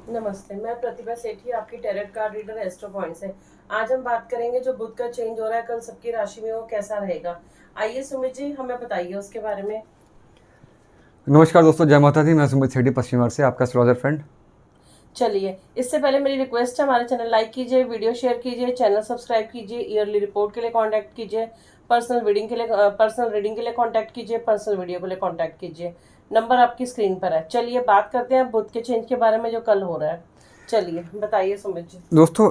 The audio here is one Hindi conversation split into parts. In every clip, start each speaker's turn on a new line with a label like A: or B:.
A: नमस्ते, मैं प्रतिभा सेठी, आपकी tarot card reader astro point से। आज हम बात करेंगे जो बुध का चेंज हो रहा है कल सबकी राशि में, वो कैसा रहेगा। आइए सुमित जी, हमें बताइए उसके बारे में।
B: नमस्कार दोस्तों, जय माता दी। मैं सुमित सेठी पश्चिम बंगाल से, आपका एस्ट्रोलॉजर फ्रेंड।
A: चलिए, इससे पहले मेरी रिक्वेस्ट है, हमारे चैनल लाइक कीजिए, वीडियो शेयर कीजिए, चैनल सब्सक्राइब कीजिए, ईयरली रिपोर्ट के लिए कॉन्टैक्ट कीजिए, पर्सनल रीडिंग के लिए कॉन्टैक्ट कीजिए, पर्सनल वीडियो के लिए कॉन्टैक्ट कीजिए। नंबर आपकी स्क्रीन पर है। चलिए बात करते हैं बुध के चेंज के बारे में जो कल हो रहा है। चलिए बताइए सुमित जी।
B: दोस्तों,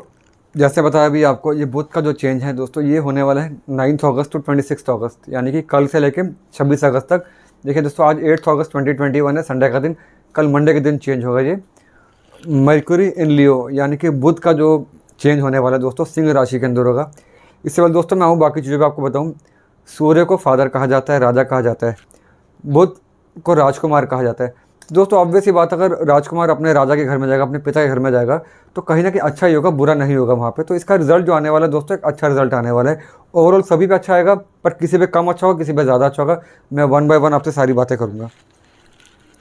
B: जैसे बताया अभी आपको, ये बुध का जो चेंज है दोस्तों, ये होने वाला है 9 अगस्त टू 26 अगस्त, यानी कि कल से लेकर 26 अगस्त तक। देखिए दोस्तों, आज 8 अगस्त 2021 है, संडे का दिन। कल मंडे के दिन चेंज होगा ये। मरकरी इन लियो, यानी कि बुध का जो चेंज होने वाला है दोस्तों, सिंह राशि के अंदर होगा। इससे पहले दोस्तों मैं आऊँ बाकी चीज़ों पर आपको बताऊँ। सूर्य को फादर कहा जाता है, राजा कहा जाता है। बुध को राजकुमार कहा जाता है। दोस्तों ऑब्वियस ही बात, अगर राजकुमार अपने राजा के घर में जाएगा, अपने पिता के घर में जाएगा, तो कहीं ना कहीं अच्छा ही होगा, बुरा नहीं होगा वहाँ पे। तो इसका रिजल्ट जो आने वाला है दोस्तों, एक अच्छा रिजल्ट आने वाला है। ओवरऑल सभी पे अच्छा आएगा, पर किसी पे कम अच्छा होगा, किसी पे ज़्यादा अच्छा होगा। मैं वन बाय वन आपसे सारी बातें करूँगा।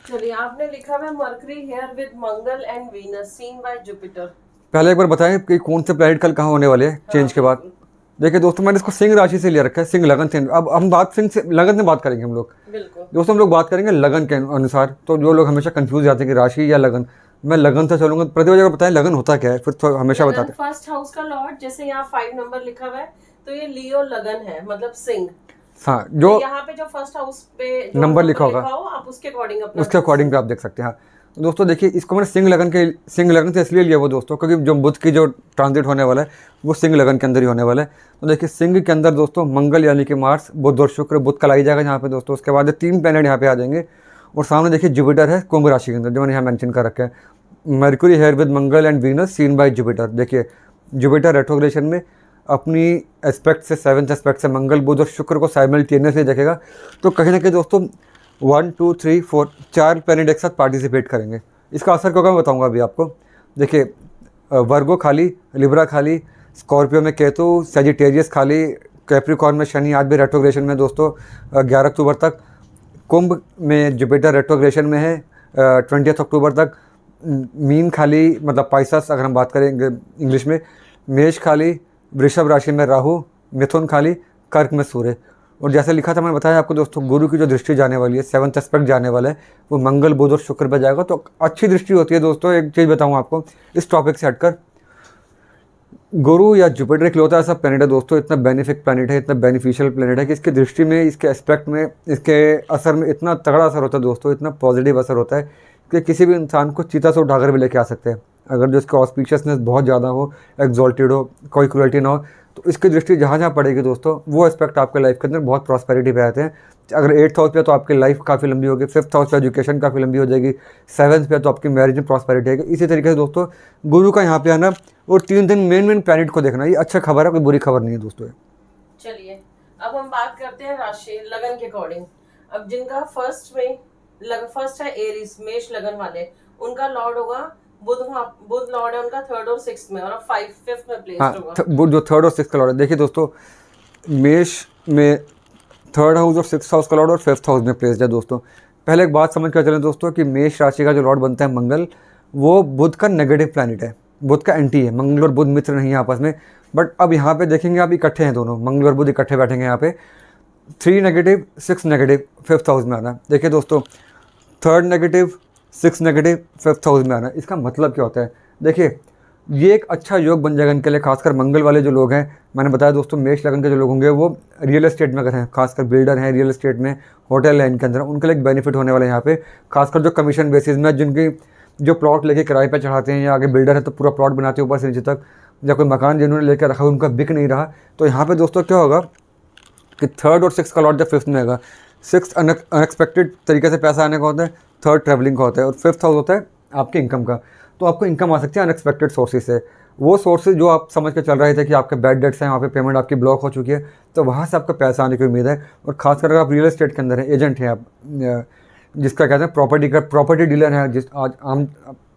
A: चलिए, आपने लिखा हुआ mercury here with Mangal and Venus seen by Jupiter.
B: पहले एक बार बताएं कि कौन से प्लैनेट कल कहाँ होने वाले हैं
A: हाँ
B: चेंज के बाद।
A: बिल्कुल।
B: देखिए दोस्तों, मैंने इसको सिंह राशि से लिया रखा है, सिंह लगन से। अब हम बात सिंह से लगन से बात करेंगे हम लोग।
A: बिल्कुल।
B: दोस्तों हम लोग बात करेंगे लगन के अनुसार। तो जो लोग हमेशा कंफ्यूज जाते हैं कि राशि या लगन, मैं लगन से चलूंगा। प्रतिभा जगह बताएं लगन होता क्या है, फिर तो हमेशा
A: लगन
B: बताते हैं।
A: फर्स्ट हाउस का लॉर्ड, जैसे यहाँ 5 नंबर लिखा हुआ है, तो ये लियो लगन है, मतलब सिंह।
B: हाँ,
A: तो
B: जो
A: यहाँ पे जो फर्स्ट हाउस पे जो
B: नंबर
A: नंबर
B: लिखा होगा
A: लिखा हो, आप उसके अकॉर्डिंग अपना
B: उसके
A: चूज
B: अकॉर्डिंग पे आप देख सकते हैं। हाँ, तो दोस्तों देखिए, इसको मैंने सिंह लगन से इसलिए लिया वो दोस्तों, क्योंकि जो बुध की जो ट्रांजिट होने वाला है वो सिंह लगन के अंदर ही होने वाला है। तो देखिए, सिंह के अंदर दोस्तों मंगल यानी कि मार्स, बुध और शुक्र। बुध कल आई जाएगा यहाँ पे दोस्तों। उसके बाद 3 प्लैनेट यहाँ पे आ जाएंगे। और सामने देखिए जुपिटर है कुंभ राशि के अंदर, जो मैंने यहाँ मेंशन कर रखा है। Mercury here with Mangal and Venus seen by Jupiter. देखिए, जुपिटर रेट्रोग्रेशन में अपनी एस्पेक्ट से, 7th एस्पेक्ट से मंगल, बुध और शुक्र को साइमल्टेनियसली देखेगा। तो कहीं ना कहीं दोस्तों 1 2 3 4 4 प्लैनेट एक साथ पार्टिसिपेट करेंगे। इसका असर क्या होगा मैं बताऊंगा अभी आपको। देखिए, वर्गो खाली, लिब्रा खाली, स्कॉर्पियो में केतु, सेजिटेरियस खाली, कैप्रिकॉर्न में शनि आज भी रेट्रोग्रेशन में दोस्तों 11 अक्टूबर तक। कुंभ में जुपिटर रेट्रोग्रेशन में है 20 अक्टूबर तक। मीन खाली, मतलब पाइसस अगर हम बात करेंगे इंग्लिश में। मेष खाली, वृषभ राशि में राहु, मिथुन खाली, कर्क में सूर्य। और जैसे लिखा था मैंने बताया आपको दोस्तों, गुरु की जो दृष्टि जाने वाली है, 7th एस्पेक्ट जाने वाला है, वो मंगल, बुध और शुक्र पे जाएगा। तो अच्छी दृष्टि होती है दोस्तों। एक चीज़ बताऊँ आपको इस टॉपिक से हटकर, गुरु या जुपिटर इकलौता ऐसा प्लैनेट है दोस्तों, इतना बेनिफिक प्लैनेट है, इतना बेनिफिशियल प्लैनेट है कि इसकी दृष्टि में, इसके एस्पेक्ट में, इसके असर में इतना तगड़ा असर होता है दोस्तों, इतना पॉजिटिव असर होता है कि किसी भी इंसान को चिता से उठाकर भी लेके आ सकते हैं। अगर जो इसका ऑस्पिशियसनेस बहुत ज़्यादा हो, एक्सॉल्टेड हो, कोई क्रुएल्टी ना हो, तो इसकी दृष्टि जहाँ जहाँ पड़ेगी दोस्तों, वो एस्पेक्ट आपके लाइफ के अंदर बहुत प्रॉस्पेरिटी पे आते हैं। अगर 8th हाउस पे तो आपकी लाइफ काफ़ी लंबी होगी, 5th हाउस पे एजुकेशन काफ़ी लंबी हो जाएगी, 7th पे तो आपकी मैरिज में प्रॉस्पेरिटी आएगी। इसी तरीके से दोस्तों गुरु का यहाँ पे आना और 3 दिन मेन प्लैनेट को देखना, ये अच्छा खबर है, कोई बुरी खबर नहीं है दोस्तों।
A: चलिए, अब हम बात करते हैं राशि लगन के अकॉर्डिंग। अब जिनका फर्स्ट है एरीज, मेष लगन वाले, उनका लॉर्ड होगा बुध। बुध लॉर्ड है उनका 3rd और 6th में, और 5th में प्लेस्ड
B: हाँ,
A: होगा।
B: वो जो 3rd और 6th का लॉर्ड है, देखिए दोस्तों, मेष में 3rd हाउस और 6th हाउस का लॉर्ड और 5th हाउस में प्लेस्ड है दोस्तों। पहले एक बात समझ कर चलें दोस्तों कि मेष राशि का जो लॉर्ड बनता है मंगल, वो बुध का नेगेटिव प्लैनेट है, बुध का एंटी है। मंगल और बुध मित्र नहीं है आपस में। बट अब यहाँ पे देखेंगे आप, इकट्ठे हैं दोनों, मंगल और बुध इकट्ठे बैठेंगे यहाँ पे। 3 नेगेटिव, 6 नेगेटिव, 5th हाउस में आना। देखिए दोस्तों, 3rd negative, 6 negative, 5th house में आना, इसका मतलब क्या होता है। देखिए, ये एक अच्छा योग बन जाएगा इनके लिए, खासकर मंगल वाले जो लोग हैं। मैंने बताया दोस्तों, मेष लगन के जो लोग होंगे वो रियल एस्टेट में अगर हैं, खासकर बिल्डर हैं, रियल एस्टेट में, होटल है इनके अंदर, उनके लिए एक बेनिफिट होने वाला है यहाँ पे। खासकर जो कमीशन बेसिस में, जिनकी जो प्लॉट लेके किराए पे चढ़ाते हैं, या आगे बिल्डर है तो पूरा प्लॉट बनाते हैं ऊपर से नीचे तक, या कोई मकान जिन्होंने लेकर रखा उनका बिक नहीं रहा, तो यहाँ पे दोस्तों क्या होगा कि 3rd और 6th का लॉर्ड जब 5th में आएगा, 6th अनएक्सपेक्टेड तरीके से पैसा आने का होता है, 3rd ट्रैवलिंग का होता है, और 5th हाउस होता है आपके इनकम का। तो आपको इनकम आ सकती है अनएक्सपेक्टेड सोर्सेज से। वो सोर्सेज जो आप समझ के चल रहे थे कि आपके बैड डेट्स हैं, वहाँ पे पेमेंट आपकी ब्लॉक हो चुकी है, तो वहाँ से आपका पैसा आने की उम्मीद है। और खासकर अगर आप रियल एस्टेट के अंदर हैं, एजेंट हैं आप, जिसका कहते हैं प्रॉपर्टी डीलर हैं, जिस आज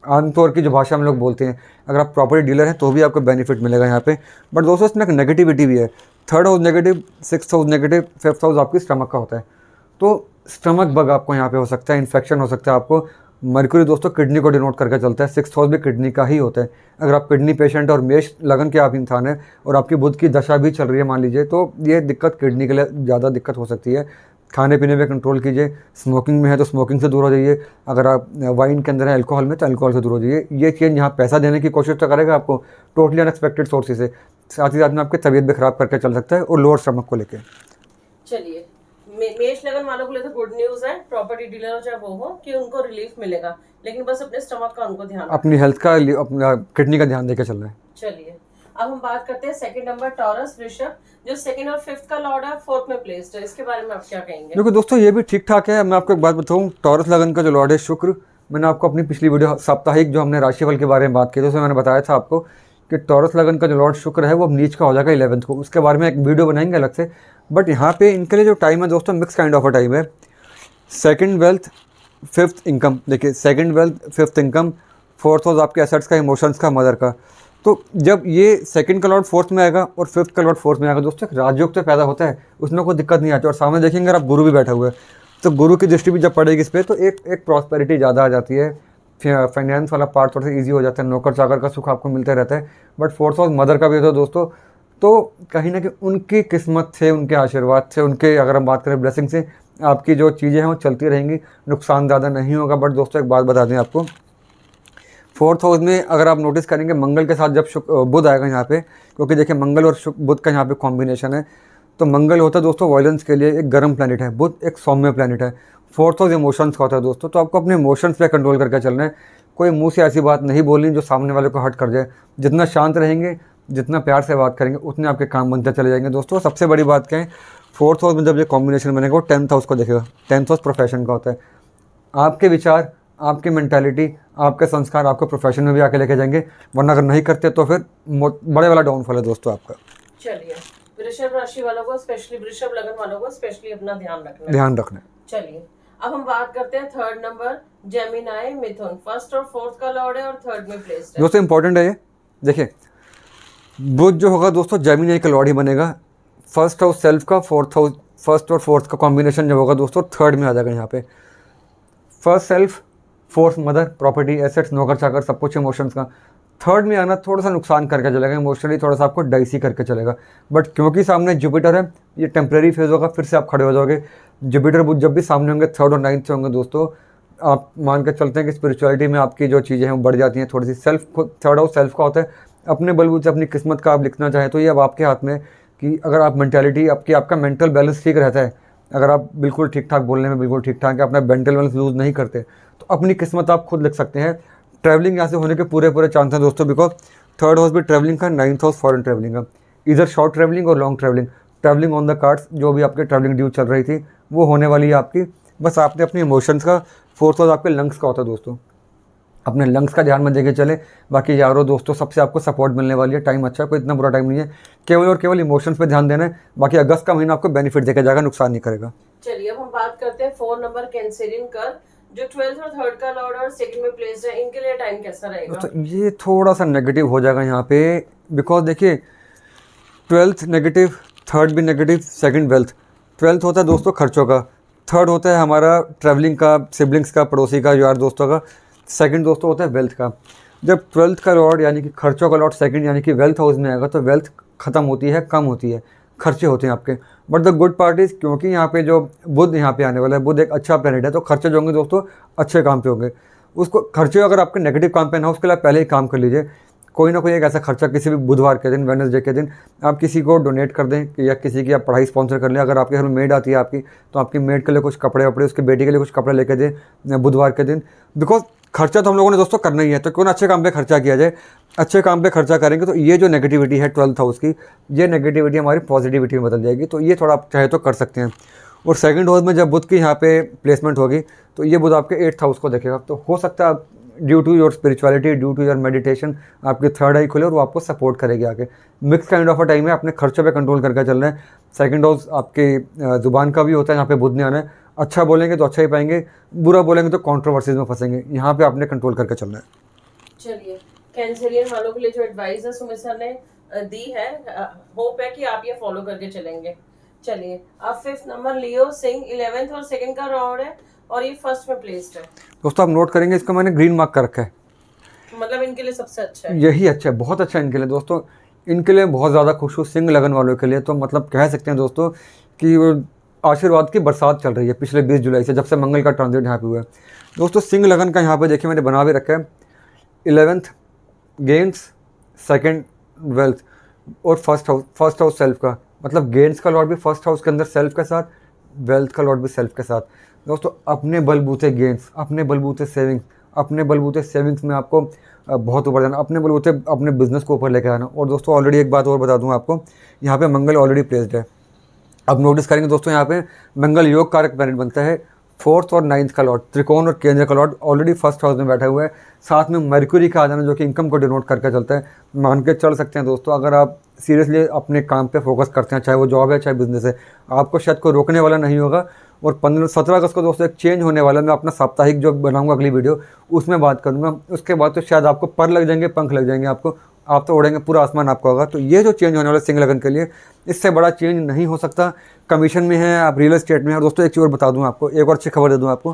B: आमतौर की जो भाषा हम लोग बोलते हैं, अगर आप प्रॉपर्टी डीलर हैं तो भी आपको बेनिफिट मिलेगा यहाँ पे। बट दोस्तों इसमें एक नेगेटिविटी भी है। 3rd house negative, 6th house negative, 5th house आपकी स्टमक का होता है। तो स्टमक बग आपको यहाँ पे हो सकता है, इन्फेक्शन हो सकता है आपको। मरकरी दोस्तों किडनी को डिनोट करके चलता है, 6th हाउस भी किडनी का ही होता है। अगर आप किडनी पेशेंट और मेष लगन के आप इंसान हैं और आपकी बुध की दशा भी चल रही है मान लीजिए, तो ये दिक्कत किडनी के लिए ज़्यादा दिक्कत हो सकती है। खाने पीने में कंट्रोल कीजिए, स्मोकिंग में है तो स्मोकिंग से दूर हो जाइए, अगर आप वाइन के अंदर है अल्कोहल में तो अल्कोहल से दूर हो जाइए। ये चेंज यहाँ पैसा देने की कोशिश तो करेगा आपको टोटली अनएक्सपेक्टेड सोर्सेज से, साथ ही साथ में आपकी तबीयत भी खराब करके चल सकता है और लोअर स्टमक को लेकर।
A: चलिए मेष लगन वालों के लिए तो गुड न्यूज है, प्रॉपर्टी डीलर हो चाहे वो हो, कि उनको रिलीफ मिलेगा, लेकिन बस अपने स्टमक का उनको ध्यान
B: अपनी हेल्थ का अपना किडनी का ध्यान देकर चलना है।
A: चलिए अब हम बात करते हैं सेकंड नंबर टॉरस वृषभ, जो सेकंड और फिफ्थ का लॉर्ड है, फोर्थ में प्लेस्ड है। इसके बारे में आप क्या कहेंगे?
B: देखो दोस्तों ये भी ठीक ठाक है। मैं आपको एक बात बताऊं, टॉरस लगन का जो लॉर्ड है शुक्र, मैंने आपको अपनी पिछली वीडियो साप्ताहिक जो हमने राशिफल के बारे में बात की थी उसमें मैंने बताया था आपको कि टॉरस लगन का जो लॉर्ड शुक्र है वो अब नीच का हो जाएगा 11th को, उसके बारे में एक वीडियो बनाएंगे अलग से। बट यहाँ पे इनके लिए जो टाइम है दोस्तों mix kind of a time है। सेकंड वेल्थ फिफ्थ इनकम, देखिए second wealth fifth income, fourth house आपके एसेट्स का, इमोशंस का, मदर का। तो जब ये सेकंड का लॉर्ड फोर्थ में आएगा और फिफ्थ का लॉर्ड फोर्थ में आएगा दोस्तों, एक राजयोग तो पैदा होता है, उसमें कोई दिक्कत नहीं आती। और सामने देखेंगे आप गुरु भी बैठा हुआ है, तो गुरु की दृष्टि भी जब पड़ेगी इस पर तो एक प्रॉस्पेरिटी ज़्यादा आ जाती है, फाइनेंस वाला पार्ट थोड़ा सा ईजी हो जाता है, नौकर चाकर का सुख आपको मिलता रहता है। बट फोर्थ हाउस मदर का भी होता है दोस्तों, तो कहीं ना कहीं उनकी किस्मत से, उनके आशीर्वाद से, उनके अगर हम बात करें ब्लेसिंग से, आपकी जो चीज़ें हैं वो चलती रहेंगी, नुकसान ज़्यादा नहीं होगा। बट दोस्तों एक बात बता दें आपको, फोर्थ हाउस में अगर आप नोटिस करेंगे मंगल के साथ जब बुध आएगा यहाँ पे, क्योंकि देखिए मंगल और बुध का यहाँ पे कॉम्बिनेशन है, तो मंगल होता है दोस्तों वायलेंस के लिए एक गर्म प्लैनेट है, बुध एक सौम्य प्लैनेट है। फोर्थ हाउस इमोशंस का होता है दोस्तों, तो आपको अपने इमोशंस पे कंट्रोल करके चलना है। कोई मुंह से ऐसी बात नहीं बोलनी जो सामने वाले को हर्ट कर जाए। जितना शांत रहेंगे, जितना प्यार से बात करेंगे, उतने आपके काम बनते चले जाएंगे दोस्तों। सबसे बड़ी बात क्या है, फोर्थ हाउस में जब ये कॉम्बिनेशन बनेगा वो 10th हाउस को देखेगा। 10th हाउस प्रोफेशन का होता है। आपके विचार, आपकी मेंटालिटी, आपके संस्कार आपको प्रोफेशन में भी आके लेके जाएंगे, वरना अगर नहीं करते तो फिर बड़े वाला डाउनफॉल है दोस्तों आपका।
A: चलिए वृषभ राशि वालों को स्पेशली, वृषभ लगन वालों को स्पेशली अपना ध्यान रखना है। चलिए अब हम बात करते हैं थर्ड नंबर जेमिनाई मिथुन, फर्स्ट और फोर्थ का लॉर्ड है और थर्ड में प्लेस्ड है।
B: दोस्तों इंपॉर्टेंट है ये, देखिए बुध जो होगा दोस्तों जेमिनाई का लॉर्ड ही बनेगा। फर्स्ट हाउस सेल्फ का, फोर्थ हाउस, फर्स्ट और फोर्थ का कॉम्बिनेशन जब होगा दोस्तों थर्ड में आ जाएगा यहाँ पे। First self, fourth mother, property, assets, नौकर चाकर, सब कुछ इमोशंस का। थर्ड में आना थोड़ा सा नुकसान करके चलेगा, इमोशनली थोड़ा सा आपको डाइसी करके चलेगा। बट क्योंकि सामने जुपिटर है, ये टेम्प्रेरी फेज होगा, फिर से आप खड़े हो जाओगे। जुपिटर बुध जब भी सामने होंगे, थर्ड और नाइन्थ से होंगे दोस्तों, आप मान के चलते हैं कि स्पिरिचुअलिटी में आपकी जो चीज़ें हैं वो बढ़ जाती हैं थोड़ी सी। सेल्फ को, थर्ड हाउस सेल्फ का होता है, अपने बलबूते अपनी किस्मत का आप लिखना चाहें तो ये अब आपके हाथ में, कि अगर आप मेंटालिटी आपका मेंटल बैलेंस ठीक रहता है, अगर आप बिल्कुल ठीक ठाक बोलने में बिल्कुल ठीक ठाक है, अपना मेंटल बैलेंस लूज नहीं करते, तो अपनी किस्मत आप खुद लिख सकते हैं। ट्रैवलिंग यहाँ से होने के पूरे चांस हैं दोस्तों, बिकॉज थर्ड हाउस भी ट्रैवलिंग का, 9th हाउस फॉरेन ट्रैवलिंग का, इधर शॉर्ट ट्रैवलिंग और long travelling on the cards. जो भी आपके ट्रैवलिंग ड्यू चल रही थी वो होने वाली है आपकी। बस आपने अपने इमोशंस का, फोर्थ हाउस आपके लंग्स का होता है दोस्तों, अपने लंग्स का ध्यान में देके चले। बाकी यारों दोस्तों सबसे आपको सपोर्ट मिलने वाली है, टाइम अच्छा है, कोई इतना बुरा टाइम नहीं है, केवल और केवल इमोशंस पे ध्यान देना है। बाकी अगस्त का महीना आपको बेनिफिट देके जाएगा, नुकसान नहीं करेगा।
A: चलिए अब हम बात करते हैं 4 नंबर कैंसरियन कर, जो 12th और थर्ड का लॉर्ड और सेकंड में प्लेस्ड है। इनके लिए टाइम कैसा रहेगा?
B: दोस्तों ये थोड़ा सा नेगेटिव हो जाएगा यहाँ पे, बिकॉज देखिए 12th नेगेटिव, थर्ड भी नेगेटिव, सेकंड वेल्थ। 12th होता है दोस्तों खर्चों का, थर्ड होता है हमारा ट्रैवलिंग का, सिबलिंग्स का, पड़ोसी का, यार दोस्तों का, सेकंड दोस्तों होता है वेल्थ का। जब 12th का लॉर्ड यानी कि खर्चों का लॉर्ड सेकंड यानी कि वेल्थ हाउस में आएगा तो वेल्थ खत्म होती है, कम होती है, खर्चे होते हैं आपके। But the good part is, क्योंकि यहाँ पे जो बुध यहाँ पे आने वाला है, बुध एक अच्छा प्लैनेट है, तो खर्चे जो होंगे दोस्तों अच्छे काम पे होंगे। उसको खर्चे अगर आपके नेगेटिव काम पे ना हो, उसके लिए पहले ही काम कर लीजिए। कोई ना कोई एक ऐसा खर्चा किसी भी बुधवार के दिन, वेडनेसडे के दिन आप किसी को डोनेट कर दें, या किसी की आप पढ़ाई स्पॉन्सर कर लें। अगर आपके घर में मेड आती है आपकी, तो आपकी मेड के लिए कुछ कपड़े वपड़े, उसके बेटी के लिए कुछ कपड़े लेके दें बुधवार के दिन। बिकॉज खर्चा तो हम लोगों ने दोस्तों करना ही है, तो क्यों ना अच्छे काम पे खर्चा किया जाए। अच्छे काम पे खर्चा करेंगे तो ये जो नेगेटिविटी है 12th हाउस की, ये नेगेटिविटी हमारी पॉजिटिविटी में बदल जाएगी। तो ये थोड़ा आप चाहे तो कर सकते हैं। और सेकंड हाउस में जब बुध की यहाँ पे प्लेसमेंट होगी तो ये बुध आपके 8th हाउस को देखेगा, तो हो सकता है due to your spirituality, due to your meditation, आपकी थर्ड आई खुले और वो आपको सपोर्ट करेगी आगे। Mix kind of a time है, अपने खर्चों पे कंट्रोल करके चलना है। सेकंड हाउस आपके ज़ुबान का भी होता है, यहाँ पे बुध ने आना है। अच्छा बोलेंगे तो अच्छा ही पाएंगे, बुरा बोलेंगे तो कॉन्ट्रोवर्सीज में फंसेंगे। यहाँ पे आपने कंट्रोल करके चलना है।
A: चलिए कैंसरियन वालों के लिए जो एडवाइस है सुमित सर ने दी है, होप है कि आप ये फॉलो करके चलेंगे। चलिए अब 5th नंबर लियो सिंह, 11th और सेकंड का लॉर्ड है और ये फर्स्ट में प्लेस्ड है।
B: दोस्तों आप नोट करेंगे इसको मैंने ग्रीन मार्क कर रखा है,
A: मतलब इनके लिए सबसे अच्छा है।
B: यही अच्छा है, बहुत अच्छा है इनके लिए दोस्तों। इनके लिए बहुत ज़्यादा खुश हूँ सिंह लगन वालों के लिए। तो मतलब कह सकते हैं दोस्तों कि वो आशीर्वाद की बरसात चल रही है पिछले 20 जुलाई से, जब से मंगल का ट्रांजिट यहाँ पे हुआ है दोस्तों। सिंह लगन का यहाँ पे देखिए मैंने बना भी रखा है 11th गेंस, सेकंड वेल्थ और फर्स्ट हाउस सेल्फ का, मतलब गेंस का लॉर्ड भी फर्स्ट हाउस के अंदर सेल्फ के साथ, वेल्थ का लॉर्ड भी सेल्फ के साथ। दोस्तों अपने बलबूते गेंस, अपने बलबूते सेविंग्स, अपने बलबूते सेविंग्स में आपको बहुत ऊपर जाना, अपने बलबूते अपने बिजनेस को ऊपर लेकर आना। और दोस्तों ऑलरेडी एक बात और बता दूं आपको, यहाँ पे मंगल ऑलरेडी प्लेस्ड है। अब नोटिस करेंगे दोस्तों यहाँ पे मंगल योग कारक प्लैनेट बनता है, 4th और 9th का लॉर्ड, त्रिकोण और केंद्र का लॉर्ड ऑलरेडी फर्स्ट हाउस में बैठा हुआ है। साथ में मरक्यूरी का आ जाना जो कि इनकम को डिनोट करके चलता है। मान के चल सकते हैं दोस्तों, अगर आप सीरियसली अपने काम पे फोकस करते हैं, चाहे वो जॉब है चाहे बिजनेस है, आपको शायद कोई रोकने वाला नहीं होगा। और 17 अगस्त को दोस्तों एक चेंज होने वाला है। मैं अपना साप्ताहिक जो बनाऊंगा अगली वीडियो उसमें बात करूंगा। उसके बाद तो शायद आपको पर लग जाएंगे, पंख लग जाएंगे आपको, आप तो उड़ेंगे, पूरा आसमान आपका होगा। तो ये जो चेंज होने वाला सिंह लगन के लिए, इससे बड़ा चेंज नहीं हो सकता। कमीशन में है, आप रियल एस्टेट में है। और दोस्तों एक चीज़ और बता दूं आपको, एक और अच्छी खबर दे दूं आपको।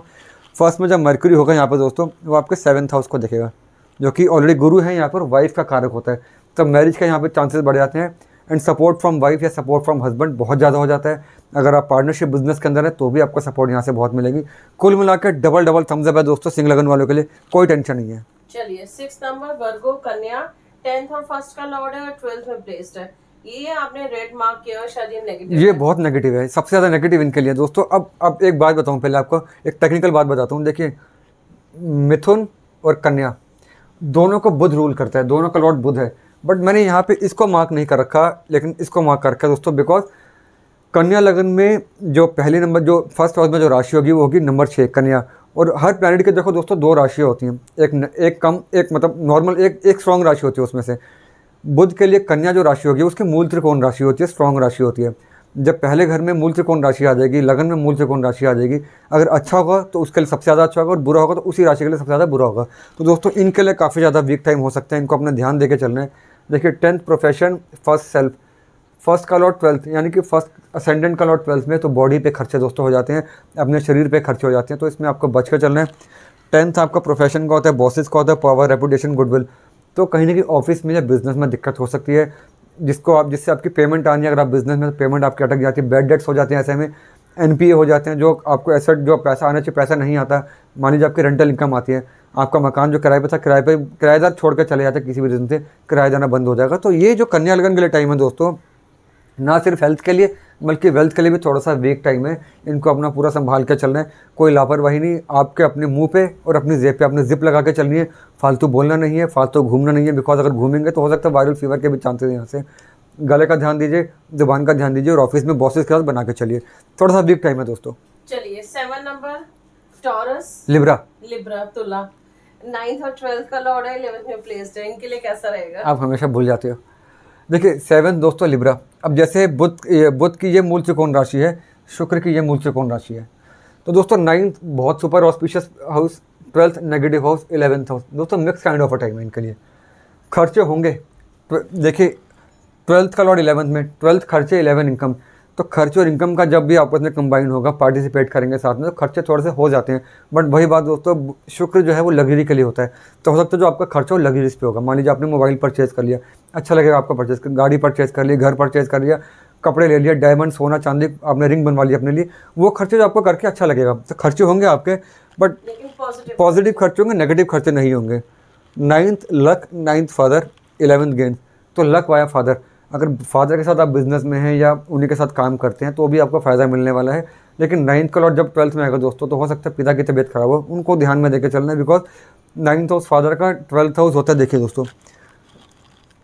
B: फर्स्ट में जब मरक्यूरी होगा यहाँ पर दोस्तों, वो आपके 7th हाउस को देखेगा, जो कि ऑलरेडी गुरु है यहाँ पर, वाइफ का कारक होता है। तब मैरिज का यहाँ पे चांसेस बढ़ जाते हैं। एंड सपोर्ट फ्रॉम वाइफ या सपोर्ट फ्रॉम हस्बैंड बहुत ज़्यादा हो जाता है। अगर आप पार्टनरशिप बिजनेस के अंदर है तो भी आपको सपोर्ट यहाँ से बहुत मिलेगी। कुल मिलाकर डबल थम्स अप है दोस्तों सिंह लगन वालों के लिए, कोई टेंशन नहीं है।
A: चलिए 6 नंबर वर्गो कन्या, 10th और फर्स्ट का लॉर्ड है और 12th में प्लेस्ड है। ये आपने रेड मार्क किया और शायद ये नेगेटिव
B: ये बहुत नेगेटिव है, सबसे ज़्यादा नेगेटिव इनके लिए दोस्तों। अब एक बात बताऊँ, पहले आपको एक टेक्निकल बात बताता हूँ। देखिए मिथुन और कन्या दोनों को बुध रूल करता है, दोनों का लॉर्ड बुध है। बट मैंने यहाँ पे इसको मार्क नहीं कर रखा, लेकिन इसको मार्क कर रखा है दोस्तों, बिकॉज कन्या लगन में जो पहले नंबर, जो फर्स्ट हाउस में जो राशि होगी वो होगी नंबर 6 कन्या। और हर प्लैनेट के देखो दोस्तों 2 राशियाँ होती हैं, एक कम, एक मतलब नॉर्मल, एक स्ट्रॉन्ग राशि होती है उसमें से। बुध के लिए कन्या जो राशि होगी उसकी मूल त्रिकोण राशि होती है, स्ट्रॉन्ग राशि होती है। जब पहले घर में मूल त्रिकोण राशि आ जाएगी, लगन में मूल त्रिकोण राशि आ जाएगी, अगर अच्छा होगा तो उसके लिए सबसे ज़्यादा अच्छा होगा, और बुरा होगा तो उसी राशि के लिए सबसे ज़्यादा बुरा होगा। तो दोस्तों इनके लिए काफ़ी ज़्यादा वीक टाइम हो सकता है, इनको अपना ध्यान देके चलना है। देखिए 10th profession, first self, first का लॉर्ड 12th, यानी कि फर्स्ट असेंडेंट का लॉर्ड 12th में, तो बॉडी पे खर्चे दोस्तों हो जाते हैं, अपने शरीर पे खर्चे हो जाते हैं। तो इसमें आपको बच कर चलना है। 10th आपका प्रोफेशन का होता है, बॉसेस का होता है, पावर, रेपुटेशन, गुडविल। तो कहीं ना कहीं ऑफिस में या बिजनेस में दिक्कत हो सकती है, जिससे आपकी पेमेंट आनी है। अगर आप बिजनेस में, तो पेमेंट आपकी अटक जाती है, बैड डेट्स हो जाते हैं, ऐसे में एनपीए हो जाते हैं, जो आपको एसेट, जो पैसा आना चाहिए पैसा नहीं आता। मान लीजिए आपकी रेंटल इनकम आती है, आपका मकान जो किराए पे था, किराएदार छोड़ कर चले जाते हैं, किसी भी रीज़न से किराया देना बंद हो जाएगा। तो ये जो कन्या लगन के लिए टाइम है दोस्तों, ना सिर्फ हेल्थ के लिए बल्कि वेल्थ के लिए भी थोड़ा सा वीक टाइम है। इनको अपना पूरा संभाल के चलना है, कोई लापरवाही नहीं। आपके अपने मुंह पे और अपनी जेब पे आपने जिप लगा के चलनी है, फालतू बोलना नहीं है, फालतू घूमना नहीं है। बिकॉज अगर घूमेंगे तो हो सकता है वायरल फीवर के भी चांसेस हैं यहाँ से। गले का ध्यान दीजिए, जुबान का ध्यान दीजिए, और ऑफिस में बॉसेस के साथ बना के चलिए। थोड़ा सा वीक टाइम है दोस्तों।
A: चलिए 7 नंबर टॉरस,
B: लिब्रा
A: तुला, 9th और 12th का लॉर्ड है, 11th में प्लेस्ड है। इनके लिए कैसा रहेगा?
B: आप हमेशा भूल जाते हो। देखिए 7 दोस्तों लिब्रा। अब जैसे बुध की ये मूल त्रिकोण राशि है, शुक्र की ये मूल त्रिकोण राशि है। तो दोस्तों 9th बहुत super auspicious house, 12th negative house, 11th house दोस्तों mix kind of a time है इनके लिए। खर्चे होंगे, देखिए 12th का लॉर्ड 11th में, 12th खर्चे 11 इनकम। तो खर्चे और इनकम का जब भी आपस में कंबाइन होगा, पार्टिसिपेट करेंगे साथ में, तो खर्चे थोड़े से हो जाते हैं। बट वही बात दोस्तों, शुक्र जो है वो लग्जरी के लिए होता है। तो हो सकता है जो आपका खर्चा वो लग्जरीज पे होगा। मान लीजिए आपने मोबाइल परचेज कर लिया, अच्छा लगेगा आपका परचेज, गाड़ी परचेज कर ली, घर परचेज कर लिया, कपड़े ले लिया, डायमंड, सोना, चांदी, आपने रिंग बनवा ली अपने लिए, वो खर्चे जो आपको करके अच्छा लगेगा। तो खर्चे होंगे आपके, बट पॉजिटिव खर्चे होंगे, नेगेटिव खर्चे नहीं होंगे। 9th luck, 9th father, 11th gain. तो लक वाया फादर, अगर फादर के साथ आप बिजनेस में हैं या उन्हीं के साथ काम करते हैं तो भी आपको फ़ायदा मिलने वाला है। लेकिन 9th का लॉर्ड जब 12th में आएगा दोस्तों, तो हो सकता है पिता की तबीयत खराब हो, उनको ध्यान में देकर चलना है। बिकॉज 9th हाउस फादर का 12th हाउस होता है। देखिए दोस्तों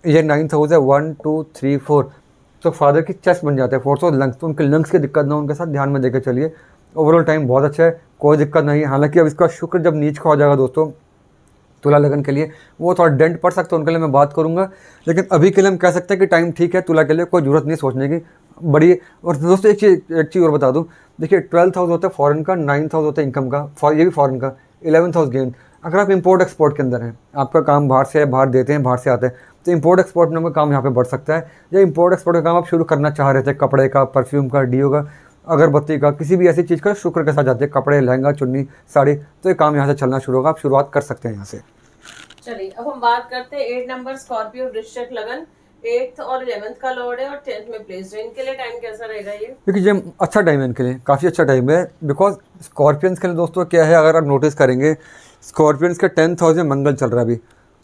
B: ये 9th हाउस है, 1 2 3 4, तो फादर की चेस्ट बन जाता है, 4th हाउस लंग्स, तो उनके लंग्स की दिक्कत ना, उनके साथ ध्यान में देकर चलिए। ओवरऑल टाइम बहुत अच्छा है, कोई दिक्कत नहीं है। हालांकि अब इसका शुक्र जब नीच का हो जाएगा दोस्तों तुला लगन के लिए, वो थोड़ा डेंट पड़ सकता है, उनके लिए मैं बात करूंगा। लेकिन अभी के लिए हम कह सकते हैं कि टाइम ठीक है तुला के लिए, कोई ज़रूरत नहीं सोचने की बड़ी। और दोस्तों एक चीज़ और बता दूं, देखिए 12th हाउस होता है फॉरेन का, 9th हाउस होता है इनकम का, ये भी फॉरेन का, 11th हाउस गेन। अगर आप इंपोर्ट एक्सपोर्ट के अंदर हैं, आपका काम बाहर से है, बाहर देते हैं, बाहर से आते हैं, तो इंपोर्ट एक्सपोर्ट में आपका काम यहाँ पे बढ़ सकता है। या इंपोर्ट एक्सपोर्ट का काम आप शुरू करना चाह रहे थे, कपड़े का, परफ्यूम का, डीओ का, अगरबत्ती का, किसी भी ऐसी चीज़ का शुक्र के साथ जाते हैं, कपड़े, लहंगा, चुन्नी, साड़ी, तो ये काम यहाँ से चलना शुरू होगा। आप शुरुआत कर सकते हैं यहाँ से।
A: चलिए अब हम बात करते हैं 8 नंबर स्कॉर्पियो वृश्चिक लगन, 8th और 11th का लॉर्ड है और 10th में प्लेस्ड है। इनके लिए टाइम कैसा रहेगा ये?
B: क्योंकि ये अच्छा टाइम है इनके लिए, काफ़ी अच्छा टाइम है। बिकॉज स्कॉर्पियंस के लिए दोस्तों क्या है, अगर आप नोटिस करेंगे स्कॉर्पियंस के 10th हाउस में मंगल चल रहा है अभी,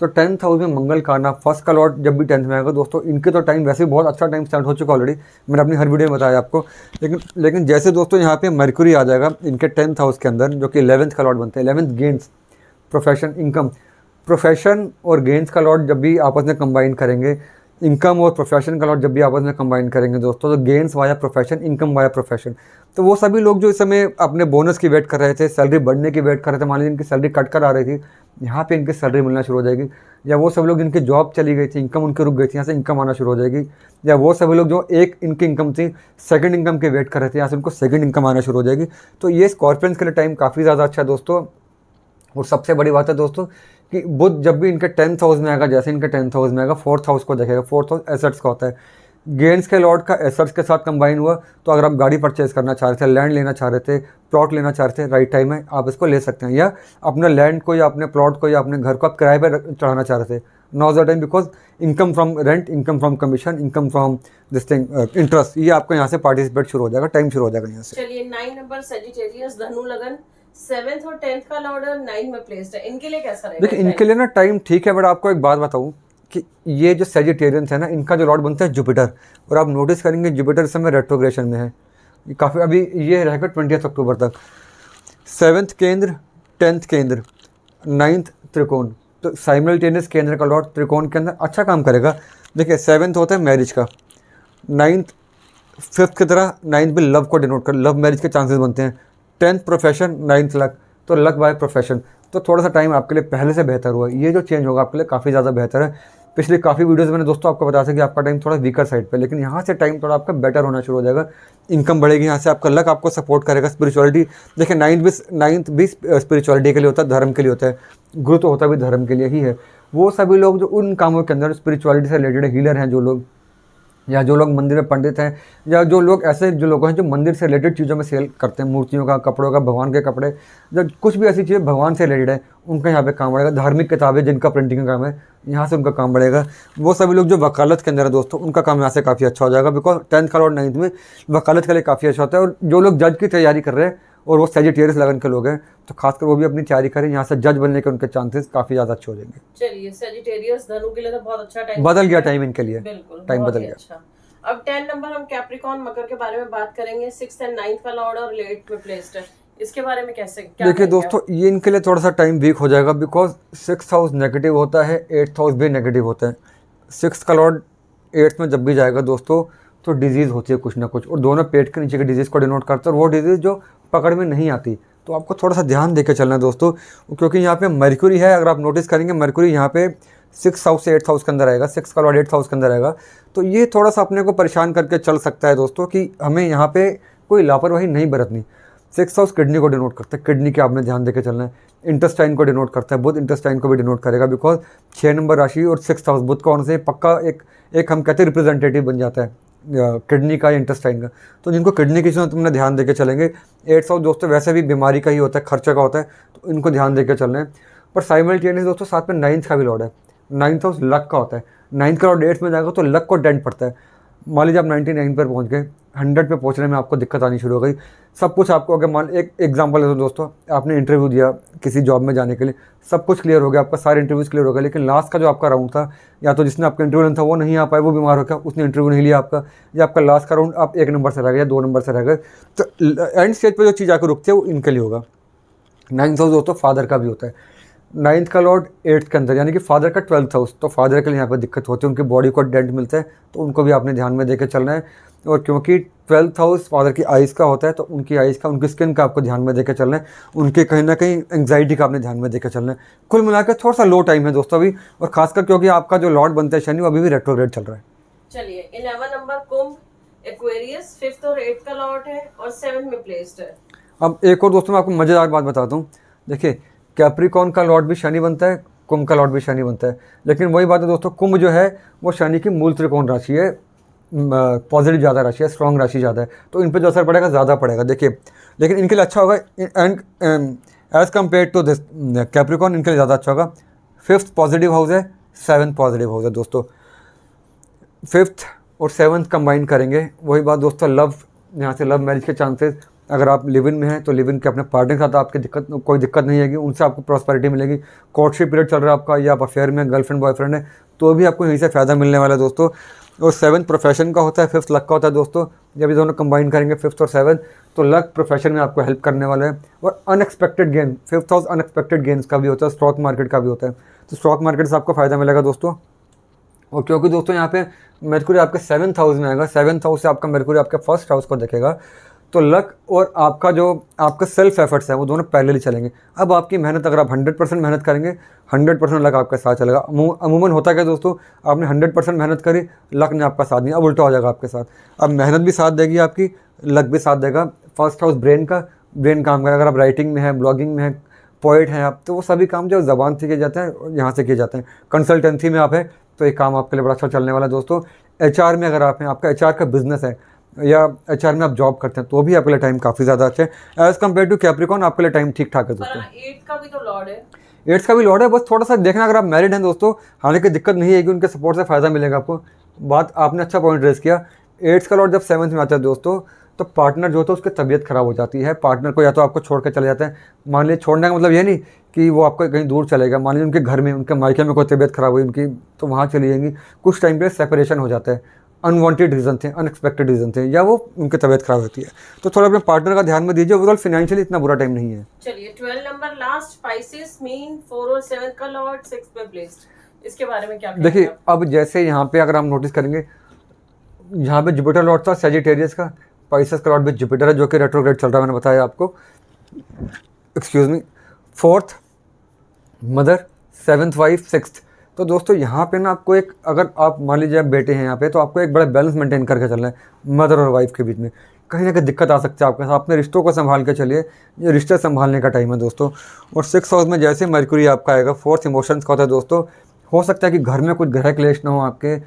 B: तो 10th हाउस में मंगल का आना, फर्स्ट का लॉर्ड जब भी 10th में आएगा दोस्तों, इनके तो टाइम वैसे ही बहुत अच्छा टाइम स्टार्ट हो चुका ऑलरेडी, मैंने अपनी हर वीडियो में बताया आपको। लेकिन जैसे दोस्तों यहाँ पे मरक्यूरी आ जाएगा इनके 10th हाउस के अंदर, जो कि 11th का लॉर्ड बनते हैं। 11th gains, profession, income. Profession और गेंस का लॉर्ड जब भी आपस में कंबाइन करेंगे, इनकम और प्रोफेशन का लॉट जब भी आपस में कंबाइन करेंगे दोस्तों, तो gains via profession, income via profession. तो वो सभी लोग जो इस समय अपने बोनस की वेट कर रहे थे, सैलरी बढ़ने की वेट कर रहे थे, मान लीजिए इनकी सैलरी कट कर आ रही थी, यहाँ पे इनकी सैलरी मिलना शुरू हो जाएगी। या वो सब लोग जिनकी जॉब चली गई थी, इनकम उनकी रुक गई थी, यहाँ से इनकम आना शुरू हो जाएगी। या वो सभी लोग जो एक इनकी इनकम थी, सेकंड इनकम की वेट कर रहे थे, यहाँ से उनको सेकंड इनकम आना शुरू हो जाएगी। तो ये स्कॉर्पियंस के लिए टाइम काफ़ी ज़्यादा अच्छा है दोस्तों। और सबसे बड़ी बात है दोस्तों कि बुध जब भी इनके 10th हाउस में आएगा, जैसे इनके 10th हाउस में आएगा, 4th हाउस को देखेगा। 4th हाउस एसेट्स का होता है। गेंस के लॉर्ड का एसेट्स के साथ कंबाइन हुआ, तो अगर आप गाड़ी परचेज करना चाह रहे थे, लैंड लेना चाह रहे थे, प्लॉट लेना चाह रहे थे, राइट टाइम है, आप इसको ले सकते हैं। या अपने लैंड को या अपने प्लॉट को या अपने घर को आप किराए पर चढ़ाना चाह रहे थे, now is the time. Because income from rent, income from commission, income from this thing, interest, ये आपको यहाँ से पार्टिसिपेट शुरू हो जाएगा, टाइम शुरू हो जाएगा यहाँ से।
A: चलिए 9 नंबर सेजिटेरियस धनु लगन, 7th और 10th का लॉर्ड और 9 में प्लेस्ड है। इनके लिए कैसा रहेगा?
B: देखिए इनके लिए ना टाइम ठीक है, बट आपको एक बात बताऊं कि ये जो सेजिटेरियंस है ना, इनका जो लॉर्ड बनता है जुपिटर, और आप नोटिस करेंगे जुपिटर इस समय रेट्रोग्रेशन में है। ये काफ़ी अभी ये रहेगा 20 अक्टूबर तक। 7th केंद्र, 10th केंद्र, 9th त्रिकोण, तो साइमल्टेनियस केंद्र का लॉर्ड त्रिकोण के अंदर अच्छा काम करेगा। देखिए 7th होता है मैरिज का, 9th 5th की तरह 9th भी लव को डिनोट कर, लव मैरिज के चांसेस बनते हैं। 10th प्रोफेशन, 9th लक, तो लक बाय प्रोफेशन। तो थोड़ा सा टाइम आपके लिए पहले से बेहतर हुआ है। ये जो चेंज होगा आपके लिए काफ़ी ज़्यादा बेहतर है। पिछली काफ़ी वीडियोस मैंने दोस्तों आपको बताया था कि आपका टाइम थोड़ा वीकर साइड पे, लेकिन यहाँ से टाइम थोड़ा आपका बेटर होना शुरू हो जाएगा। इनकम बढ़ेगी, यहाँ से आपका लक आपको सपोर्ट करेगा। स्पिरिचुअलिटी, देखिए 9th भी स्पिरिचुअलिटी के लिए होता है, धर्म के लिए होता है। गुरु तो होता भी धर्म के लिए ही है। वो सभी लोग जो उन कामों के अंदर स्पिरिचुअलिटी से रिलेटेड हीलर हैं, जो लोग, या जो लोग मंदिर में पंडित हैं, या जो लोग ऐसे जो लोग हैं जो मंदिर से रिलेटेड चीज़ों में सेल करते हैं, मूर्तियों का, कपड़ों का, भगवान के कपड़े, जब कुछ भी ऐसी चीज़ें भगवान से रिलेटेड है, उनका यहाँ पे काम बढ़ेगा। धार्मिक किताबें जिनका प्रिंटिंग का काम है, यहाँ से उनका काम बढ़ेगा। वो सभी लोग जो वकालत के अंदर है दोस्तों, उनका काम यहाँ से काफ़ी अच्छा हो जाएगा। बिकॉज 10th का लॉर्ड 9th में वकालत के लिए काफ़ी अच्छा होता है। और जो लोग जज की तैयारी कर रहे हैं और वो सेजिटेरियस लगन के लोग हैं, तो खासकर वो भी अपनी तैयारी करें, यहाँ से जज बनने के उनके चांसेस काफ़ी ज़्यादा अच्छे हो जाएंगे।
A: चलिए सेजिटेरियस धनु के लिए तो बहुत अच्छा टाइम
B: बदल गया टाइम इनके लिए,
A: बिल्कुल
B: टाइम
A: बहुत
B: बदल
A: ही
B: गया।
A: अच्छा। अब 10 नंबर हम कैप्रिकॉन मकर के बारे में बात करेंगे, 6th एंड 9th का लॉर्ड और 8th में प्लेस्ड है। इसके बारे में कैसे क्या
B: देखिए
A: कहेंगे
B: दोस्तों, ये इनके लिए थोड़ा सा टाइम वीक हो जाएगा। बिकॉज 6th हाउस नेगेटिव होता है, 8th हाउस भी नेगेटिव होता है। 6th का लॉर्ड 8th में जब भी जाएगा दोस्तों, तो डिजीज़ होती है कुछ ना कुछ, और दोनों पेट के नीचे की डिजीज़ को डिनोट करता है। और वो डिजीज़ जो पकड़ में नहीं आती, तो आपको थोड़ा सा ध्यान देकर चलना है दोस्तों। क्योंकि यहाँ पे मरक्यूरी है, अगर आप नोटिस करेंगे मरक्यूरी यहाँ पे 6th हाउस से 8th हाउस के अंदर आएगा, 6th का लॉर्ड 8th हाउस के अंदर आएगा। तो ये थोड़ा सा अपने को परेशान करके चल सकता है दोस्तों, कि हमें यहाँ पे कोई लापरवाही नहीं बरतनी। 6th हाउस किडनी को डिनोट करता है, किडनी के आपने ध्यान देकर चलना है। इंटेस्टाइन को डिनोट करता है, बुध इंटेस्टाइन को भी डिनोट करेगा। बिकॉज 6 नंबर राशि और 6th हाउस बुध का होने से पक्का एक हम कहते हैं रिप्रेजेंटेटिव बन जाता है किडनी का या इंटेस्टाइन का। तो जिनको किडनी की चीज़ों तुमने ध्यान देकर चलेंगे। 8th हाउस दोस्तों वैसे भी बीमारी का ही होता है, खर्चे का होता है, तो इनको ध्यान देकर चलना है। पर साइमल्टेनियस दोस्तों साथ में 9th का भी लॉर्ड है। 9th हाउस लक का होता है। 9th का लॉर्ड 8th में जाएगा तो लक को डेंट पड़ता है। मान लीजिए आप 99 पर पहुंच गए, 100 पे पहुंचने में आपको दिक्कत आनी शुरू हो गई। सब कुछ आपको, अगर मान एक एग्जांपल है तो दोस्तों, आपने इंटरव्यू दिया किसी जॉब में जाने के लिए, सब कुछ क्लियर हो गया, आपका सारे इंटरव्यूज़ क्लियर हो गए, लेकिन लास्ट का जो आपका राउंड था, या तो जिसने आपका इंटरव्यू लेना था वो नहीं आ पाए, वो बीमार हो गया, उसने इंटरव्यू नहीं लिया आपका, या आपका लास्ट का राउंड आप 1 नंबर से रह गए या 2 नंबर से रह गए, तो एंड स्टेज पर जो चीज़ आकर रुकती है वो इनके लिए होगा। 9th हाउस दोस्तों फादर का भी होता है। 9th का लॉर्ड 8th के अंदर, यानी कि फादर का 12th हाउस, तो फादर के लिए यहाँ पर दिक्कत होती है, उनकी बॉडी को डेंट मिलता है, तो उनको भी आपने ध्यान में देकर चलना है। और क्योंकि 12th हाउस फादर की आइज़ का होता है, तो उनकी आइज़ का, उनकी स्किन का आपको ध्यान में देकर चलना है। उनके कहीं ना कहीं एंग्जाइटी का आपने ध्यान में देकर चलना है। कुल मिलाकर थोड़ा सा लो टाइम है दोस्तों अभी, और खासकर क्योंकि आपका जो लॉर्ड बनता है शनि, वो अभी भी रेट्रोग्रेड चल रहा है।
A: चलिए 11 नंबर कुंभ एक्वेरियस, 5th और 8th का लॉर्ड है और 7th में प्लेस्ड है।
B: अब एक और दोस्तों मैं आपको मज़ेदार बात बताता हूँ। देखिए कैप्रिकॉन का लॉर्ड भी शनि बनता है, कुंभ का लॉर्ड भी शनि बनता है, लेकिन वही बात है दोस्तों, कुंभ जो है वो शनि की मूल त्रिकोण राशि है, पॉजिटिव ज़्यादा राशि है, स्ट्रॉन्ग राशि ज़्यादा है, तो इन पर जो असर पड़ेगा ज़्यादा पड़ेगा। देखिए लेकिन इनके लिए अच्छा होगा, and as compare to this Capricorn इनके लिए ज़्यादा अच्छा होगा। 5th पॉजिटिव हाउस है, 7th पॉजिटिव हाउस है दोस्तों। 5th और 7th कंबाइन करेंगे, वही बात दोस्तों, लव, यहाँ से लव मैरिज के चांसेस, अगर आप लिव इन में हैं तो लिव इन के अपने पार्टनर के साथ आपकी कोई दिक्कत नहीं आएगी, उनसे आपको प्रॉस्पेरिटी मिलेगी। कोर्टशिप पीरियड चल रहा है आपका, या आप अफेयर में गर्लफ्रेंड बॉयफ्रेंड है, तो भी आपको यहीं से फ़ायदा मिलने वाला है दोस्तों। और 7th प्रोफेशन का होता है, 5th लक का होता है दोस्तों। जब ये दोनों कंबाइन करेंगे 5th और 7th, तो लक प्रोफेशन में आपको हेल्प करने वाला है। और unexpected gain, 5th house unexpected gains का भी होता है, स्टॉक मार्केट का भी होता है, तो स्टॉक मार्केट से आपको फ़ायदा मिलेगा दोस्तों। और क्योंकि दोस्तों यहाँ पे मरकुरी आपके 7th हाउस में आएगा, 7th हाउस से आपका मरकुरी आपके 1st हाउस को देखेगा, तो लक और आपका जो आपका सेल्फ एफर्ट्स है वो दोनों पैरेलली चलेंगे। अब आपकी मेहनत, अगर आप 100% मेहनत करेंगे, 100% लक आपके साथ चलेगा। अमूमन होता क्या दोस्तों, आपने 100% मेहनत करी, लक ने आपका साथ दिया, अब उल्टा हो जाएगा आपके साथ। अब मेहनत भी साथ देगी आपकी, लक भी साथ देगा। 1st हाउस ब्रेन काम करेगा। अगर आप राइटिंग में है, ब्लॉगिंग में है, पोइट हैं आप, तो वो सभी काम जो ज़बान से किए जाते हैं यहाँ से किए जाते हैं। कंसल्टेंसी में आप है तो ये काम आपके लिए बड़ा अच्छा चलने वाला है दोस्तों। HR में अगर आप हैं, आपका HR का बिजनेस है या HR में आप जॉब करते हैं, तो भी आपके लिए टाइम काफ़ी ज़्यादा अच्छा है एज़ कम्पेयर टू कैप्रिकॉर्न। आपके लिए टाइम ठीक ठाक है दोस्तों।
A: 8 का भी तो लॉर्ड है,
B: 8th का भी लॉर्ड है, बस थोड़ा सा देखना, अगर आप मैरिड हैं दोस्तों, हालांकि दिक्कत नहीं आएगी, उनके सपोर्ट से फ़ायदा मिलेगा आपको। बात आपने अच्छा पॉइंट रेस किया। 8th का लॉर्ड जब 7th में आता है दोस्तों, तो पार्टनर जो होता है उसकी तबीयत ख़राब हो जाती है। पार्टनर को या तो आपको छोड़ कर चले जाते हैं, मान लीजिए छोड़ने का मतलब ये नहीं कि वो आपको कहीं दूर चलेगा, मान लीजिए उनके घर में, उनके मायके में कोई तबीयत ख़राब हुई उनकी, तो वहाँ चली जाएंगी, कुछ टाइम के लिए सेपरेशन हो जाता है। अनवांटेड रीज़न थे, अनएक्सपेक्टेड रीज़न थे, या वो उनकी तबीयत ख़राब होती है, तो थोड़ा अपने पार्टनर का ध्यान में दीजिए। ओवरऑल फाइनेंशियली इतना बुरा टाइम नहीं है।
A: चलिए 12 नंबर लास्ट, स्पाइसेस मीन 4 और 7 का लॉर्ड 6 पे प्लेस्ड, इसके बारे में क्या कहेंगे?
B: देखिए अब जैसे यहाँ पे अगर हम नोटिस करेंगे, यहाँ पे जुपिटर लॉर्ड था सजिटेरियस का, स्पाइसेस का लॉर्ड भी जुपिटर है जो कि रेट्रोग्रेड चल रहा है, मैंने बताया आपको, excuse me. 4th mother, 7th wife, 6th, तो दोस्तों यहाँ पे ना आपको एक, अगर आप मान लीजिए आप बेटे हैं यहाँ पे, तो आपको एक बड़ा बैलेंस मेंटेन करके चलना है मदर और वाइफ के बीच में। कहीं ना कहीं दिक्कत आ सकती है आपके साथ, अपने रिश्तों को संभाल के चलिए, ये रिश्ते संभालने का टाइम है दोस्तों। और 6th हाउस में जैसे मरकुरी आपका आएगा, 4th इमोशंस का होता है दोस्तों। हो सकता है कि घर में कुछ ग्रह क्लेश ना हो आपके,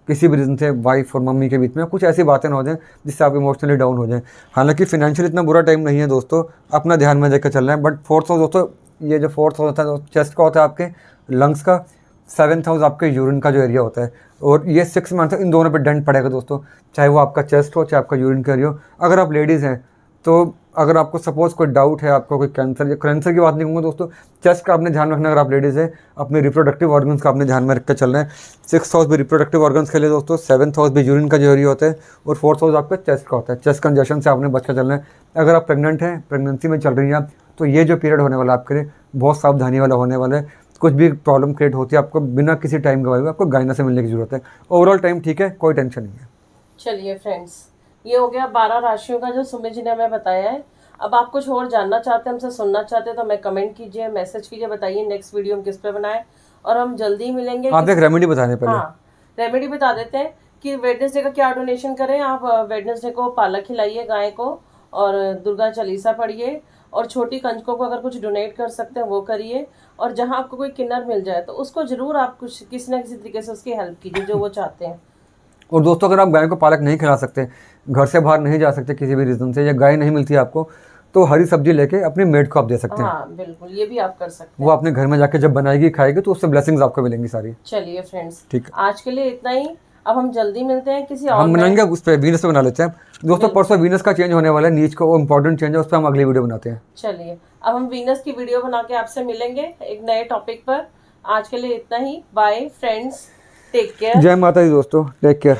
B: किसी भी रीज़न से वाइफ और मम्मी के बीच में कुछ ऐसी बातें ना हो जाएं जिससे आप इमोशनली डाउन हो जाएं। हालांकि फिनेंशियल इतना बुरा टाइम नहीं है दोस्तों, अपना ध्यान में देकर चल रहे हैं। बट 4th हाउस दोस्तों, ये जो 4th हाउस होता है चेस्ट का होता है, आपके लंग्स का। 7th हाउस आपके यूरिन का जो एरिया होता है, और ये 6 मंथ इन दोनों पे डेंट पड़ेगा दोस्तों, चाहे वो आपका चेस्ट हो, चाहे आपका यूरिन का एरिया हो। अगर आप लेडीज़ हैं तो अगर आपको सपोज़ कोई डाउट है, आपको कोई कैंसर या कैंसर की बात नहीं कहूँगा दोस्तों, चेस्ट का आपने ध्यान रखना। अगर आप लेडीज़ है, अपने रिप्रोडक्टिव ऑर्गन्स का आपने ध्यान में रख कर चलना है। 6th हाउस भी रिप्रोडक्टिव ऑर्गन्स के लिए दोस्तों, 7th हाउस भी यूरिन का जो एरिया होता है, और 4th हाउस आपका चेस्ट का होता है। चेस्ट कंजेशन से आपने बच कर चलना है। अगर आप प्रेग्नेंट हैं, प्रेगनेंसी में चल रही हैं आप, तो ये जो पीरियड होने वाला है आपके लिए बहुत सावधानी वाला होने वाला है। कुछ भी प्रॉब्लम क्रिएट होती है आपको, बिना किसी टाइम गवाए हुए आपको गाइना से मिलने की जरूरत है। ओवरऑल टाइम ठीक है, कोई टेंशन नहीं है।
A: चलिए फ्रेंड्स, ये हो गया 12 राशियों का जो सुमित जी ने हमें बताया है। अब आप कुछ और जानना चाहते हैं, हमसे सुनना चाहते हैं, तो हमें कमेंट कीजिए, मैसेज कीजिए, बताइए नेक्स्ट वीडियो हम किस पे बनाएं, और हम जल्दी ही मिलेंगे।
B: आप एक रेमेडी बताने पहले।
A: हाँ, रेमेडी बता देते हैं कि वेडनेसडे का क्या डोनेशन करें। आप वेडनेसडे को पालक खिलाइए गाय को, और दुर्गा चालीसा पढ़िए, और छोटी कंजकों को अगर कुछ डोनेट कर सकते हैं वो करिए। और जहाँ आपको कोई किन्नर मिल जाए तो उसको जरूर आप कुछ किसी ना किसी तरीके से उसकी हेल्प कीजिए, जो वो चाहते हैं।
B: और दोस्तों अगर आप गाय को पालक नहीं खिला सकते, घर से बाहर नहीं जा सकते किसी भी रीज़न से, या गाय नहीं मिलती आपको, तो हरी सब्जी लेके अपनी मेड को आप दे सकते हैं।
A: हाँ बिल्कुल, ये भी आप कर सकते हैं।
B: वो अपने घर में जाके जब बनाएगी खाएगी तो उससे ब्लेसिंग्स आपको मिलेंगी सारी।
A: चलिए फ्रेंड्स,
B: ठीक है,
A: आज के लिए इतना ही। अब हम जल्दी मिलते हैं किसी और
B: हम बनाएंगे उस पर, वीनस पे बना लेते हैं दोस्तों। परसों वीनस का चेंज होने वाला है, नीच का वो इंपॉर्टेंट चेंज है, उस पर हम अगली वीडियो बनाते हैं।
A: चलिए, अब हम वीनस की वीडियो बना के आपसे मिलेंगे एक नए टॉपिक पर। आज के लिए इतना ही। Bye friends, take care.
B: जय माता दी दोस्तों, टेक केयर।